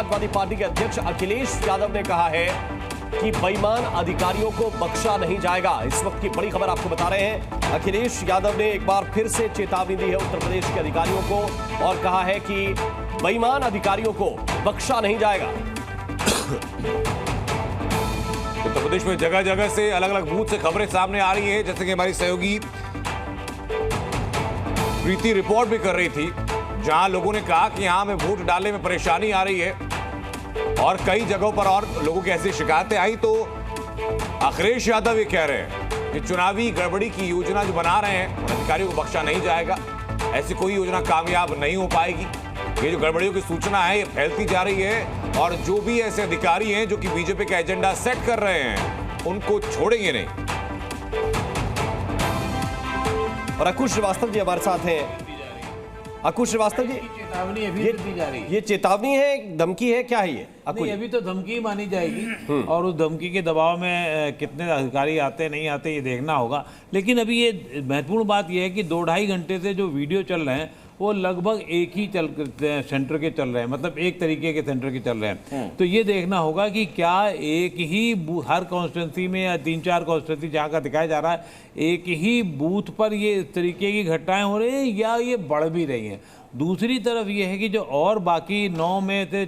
Samajwadi party के अध्यक्ष अखिलेश यादव ने कहा है कि बेईमान अधिकारियों को बख्शा नहीं जाएगा। इस वक्त की बड़ी खबर आपको बता रहे हैं। अखिलेश यादव ने एक बार फिर से चेतावनी दी है उत्तर प्रदेश के अधिकारियों को और कहा है कि बेईमान अधिकारियों को बख्शा नहीं जाएगा। उत्तर प्रदेश में जगह जगह से अलग अलग बूथ से खबरें सामने आ रही है, जैसे कि हमारी सहयोगी प्रीति रिपोर्ट भी कर रही थी, जहां लोगों ने कहा कि यहां में वोट डालने में परेशानी आ रही है और कई जगहों पर और लोगों की ऐसी शिकायतें आई। तो अखिलेश यादव ये कह रहे हैं कि चुनावी गड़बड़ी की योजना जो बना रहे हैं अधिकारियों को बख्शा नहीं जाएगा। ऐसी कोई योजना कामयाब नहीं हो पाएगी। ये जो गड़बड़ियों की सूचना है ये फैलती जा रही है और जो भी ऐसे अधिकारी हैं जो कि बीजेपी का एजेंडा सेट कर रहे हैं उनको छोड़ेंगे नहीं। और अकुश श्रीवास्तव जी हमारे साथ हैं। अकुश श्रीवास्तव जी, चेतावनी अभी दी जा रही है। ये चेतावनी है, धमकी है, क्या है ये? नहीं, अभी तो धमकी मानी जाएगी और उस धमकी के दबाव में कितने अधिकारी आते नहीं आते ये देखना होगा। लेकिन अभी ये महत्वपूर्ण बात ये है कि 2-2.5 घंटे से जो वीडियो चल रहे हैं वो लगभग एक ही सेंटर के चल रहे हैं, मतलब एक तरीके के सेंटर के चल रहे हैं। तो ये देखना होगा कि क्या एक ही हर कॉन्स्टिट्यूंसी में या 3-4 कॉन्स्टिट्यूंसी जहाँ का दिखाया जा रहा है एक ही बूथ पर ये इस तरीके की घटनाएं हो रही हैं या ये बढ़ भी रही हैं। दूसरी तरफ ये है कि जो और बाकी 9 में से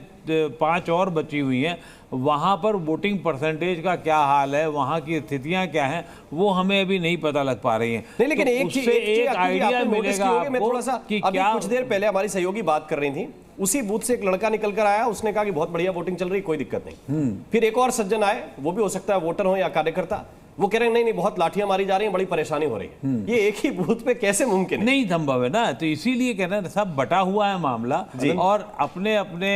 5 और बची हुई हैं वहाँ पर वोटिंग परसेंटेज का क्या हाल है, वहाँ की स्थितियाँ क्या हैं, वो हमें अभी नहीं पता लग पा रही हैं। नहीं, लेकिन तो उससे एक आइडिया मिलेगा आपको थोड़ा सा कि अभी क्या। कुछ देर पहले हमारी सहयोगी बात कर रही थी, उसी बूथ से एक लड़का निकल कर आया, उसने कहा कि बहुत बढ़िया वोटिंग चल रही, कोई दिक्कत नहीं। फिर एक और सज्जन आए, वो भी हो सकता है वोटर हो या कार्यकर्ता, वो कह रहे हैं नहीं नहीं बहुत लाठियां मारी जा रही हैं, बड़ी परेशानी हो रही है। ये एक ही बूथ पे कैसे मुमकिन है? नहीं संभव है ना, तो इसीलिए कहना है सब बटा हुआ है मामला और अपने अपने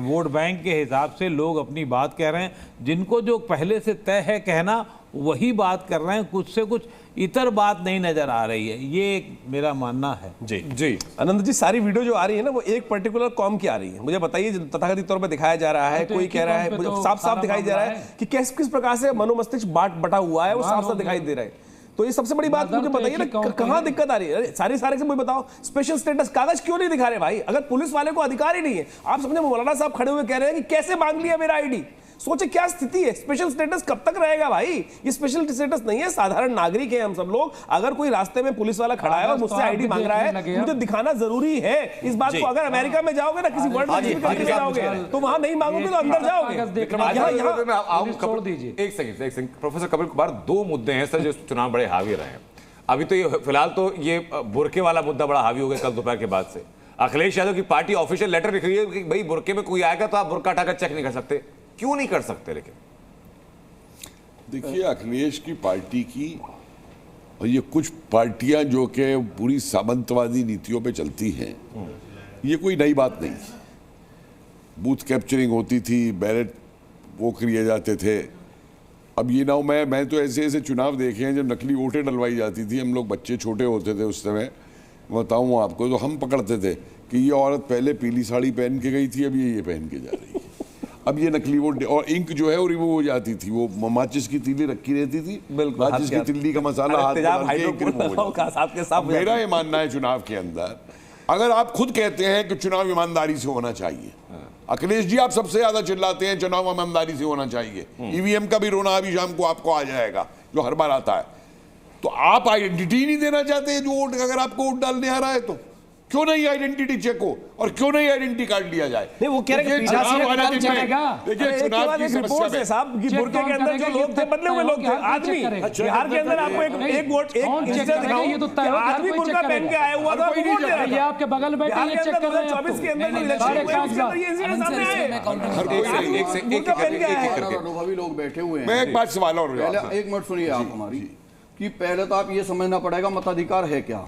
वोट बैंक के हिसाब से लोग अपनी बात कह रहे हैं। जिनको जो पहले से तय है कहना वही बात कर रहे हैं, कुछ से कुछ इतर बात नहीं नजर आ रही है, ये मेरा मानना है। जी जी आनंद जी, सारी वीडियो जो आ रही है ना वो एक पर्टिकुलर कॉम की आ रही है। मुझे बताइए, तथाकथित तौर पर दिखाया जा रहा है, कोई कह रहा है, साफ साफ दिखाई दे रहा है कि किस प्रकार से मनोमस्तिष्क बटा हुआ है, वो साफ साफ दिखाई दे रहा है। तो ये सबसे बड़ी बात मुझे बताइए ना, कहाँ दिक्कत आ रही है? सारे से मुझे बताओ, स्पेशल स्टेटस कागज क्यों नहीं दिखा रहे भाई? अगर पुलिस वाले को अधिकार ही नहीं है, आप समझे मौलाना साहब खड़े हुए कह रहे हैं कि कैसे मांग लिया मेरा आईडी। सोचे क्या स्थिति है, स्पेशल स्टेटस कब तक रहेगा भाई? ये स्पेशल स्टेटस नहीं है, साधारण नागरिक है हम सब लोग। अगर कोई रास्ते में पुलिस वाला खड़ा है और मुझसे आईडी मांग रहा है, मुझे दिखाना जरूरी है इस बात को। अगर अमेरिका में जाओगे ना, किसी वर्ल्ड कंट्री में जाओगे तो वहां नहीं मांगोगे तो अंदर जाओगे। एक सेकंड प्रोफेसर कपिल कुमार, 2 मुद्दे हैं सर जो चुनाव बड़े हावी रहे हैं। अभी तो ये फिलहाल तो ये बुरके वाला मुद्दा बड़ा हावी हो गया कल दोपहर के बाद से। अखिलेश यादव की पार्टी ऑफिशियल लेटर लिख रही है कि भाई बुरके में कोई आएगा तो आप बुरका हटाकर चेक नहीं कर सकते। क्यों नहीं कर सकते? लेकिन देखिए, अखिलेश की पार्टी की और ये कुछ पार्टियां जो कि पूरी सामंतवादी नीतियों पे चलती हैं, ये कोई नई बात नहीं। बूथ कैप्चरिंग होती थी, बैलेट वो किए जाते थे। अब ये ना हो, मैं तो ऐसे ऐसे चुनाव देखे हैं जब नकली वोटें डलवाई जाती थी। हम लोग बच्चे छोटे होते थे उस समय, बताऊँ आपको, तो हम पकड़ते थे कि ये औरत पहले पीली साड़ी पहन के गई थी, अब ये पहन के जा रही है। अब ये नकली वोट और इंक जो है वो रिमूव हो जाती थी, वो माचिस की तीली रखी रहती थी, माचिस की तीली का मसाला हाथ में। मेरा ये मानना है चुनाव के अंदर, अगर आप खुद कहते हैं कि चुनाव ईमानदारी से होना चाहिए, अखिलेश जी आप सबसे ज्यादा चिल्लाते हैं चुनाव ईमानदारी से होना चाहिए, ईवीएम का भी रोना अभी शाम को आपको आ जाएगा जो हर बार आता है, तो आप आइडेंटिटी नहीं देना चाहते जो वोट, अगर आपको वोट डालने आ रहा है तो क्यों नहीं आइडेंटिटी चेक हो और क्यों नहीं आइडेंटिटी कार्ड लिया जाए? नहीं, वो कह रहे हैं देखिए चुनाव की समस्या है साहब कि बुरके के अंदर जो लोग थे, बदले हुए लोग थे, आदमी। बिहार के अंदर आपको एक वोट आदमी बुरका पहन के आया हुआ था, वो वोट दे रहा था। आपके बगल में बिहार के अंदर 2024 के अंदर ये इंसिडेंट सामने आए, अनुभवी लोग बैठे हुए हैं। मैं एक बात सवाल और, एक मिनट सुनिए आप हमारी, कि पहले तो आप ये समझना पड़ेगा मताधिकार है क्या।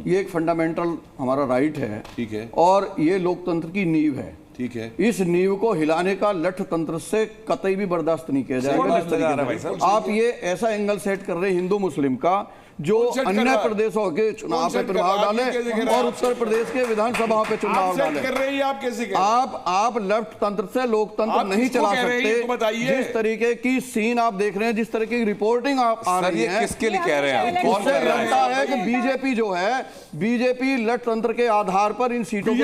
ये एक फंडामेंटल हमारा राइट है, ठीक है, और ये लोकतंत्र की नींव है, ठीक है। इस नींव को हिलाने का लठ तंत्र से कतई भी बर्दाश्त नहीं किया जाएगा। आप ये ऐसा एंगल सेट कर रहे हैं हिंदू मुस्लिम का, जो अन्य प्रदेशों के चुनाव पे प्रभाव डाले और उत्तर प्रदेश के विधानसभा पे चुनाव डाले। आप लेफ्ट तंत्र से लोकतंत्र नहीं चला सकते। जिस तरीके की सीन आप देख रहे हैं, जिस तरह की रिपोर्टिंग आप आ रही है, किसके लिए कह रहे हैं? उससे लगता है कि बीजेपी जो है, बीजेपी लेफ्ट तंत्र के आधार पर इन सीटों को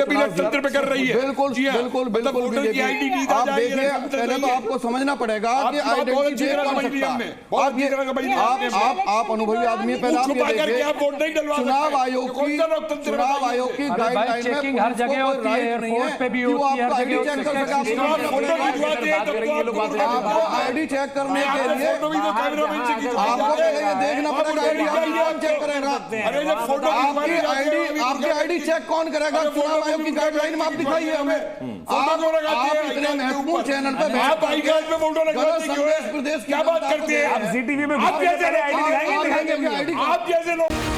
कर रही है। बिल्कुल बिल्कुल मतलब बिल्कुल वोटर की बीजेपी। आईडी नहीं आप जाएगी, देखिए इसका मतलब पहले तो नहीं है। आपको समझना पड़ेगा कि आप बहुत आइडेंटिटी अच्छी देख तरह कौन का बही सकता हमने, है। बहुत आप ये अच्छी तरह का बही हमने। आप अनुभवी आदमी है, पहले आप छुपा ये करके देखिए आप वोट नहीं डलवा सकते। चुनाव आयोग ये कौन की सा लोकतंत्र है चुनाव बताइए आयोग की मुझे। गाइडलाइन में चेकिंग हर जगह होती है, एयरपोर्ट पे भी होती है, हर जगह होती है। फोटो खिंचवाते हैं तब तो आपको आईडी चेक करने के लिए फोटो भी तो कैमरा मैन से आपको पहले ये देखना पड़ेगा आईडी कौन चेक करेगा। अरे जब फोटो आपकी आईडी चेक कौन करेगा? चुनाव आयोग की गाइडलाइन में आप दिखाइए हमें। आप इतने महत्वपूर्ण चैनल पे आप आई कार्ड पे फोटो लगाते क्यों है? प्रदेश क्या बात करते हैं? आप ZTV में आप कैसे आईडी दिखाएंगे? आईडी आप जैसे लोग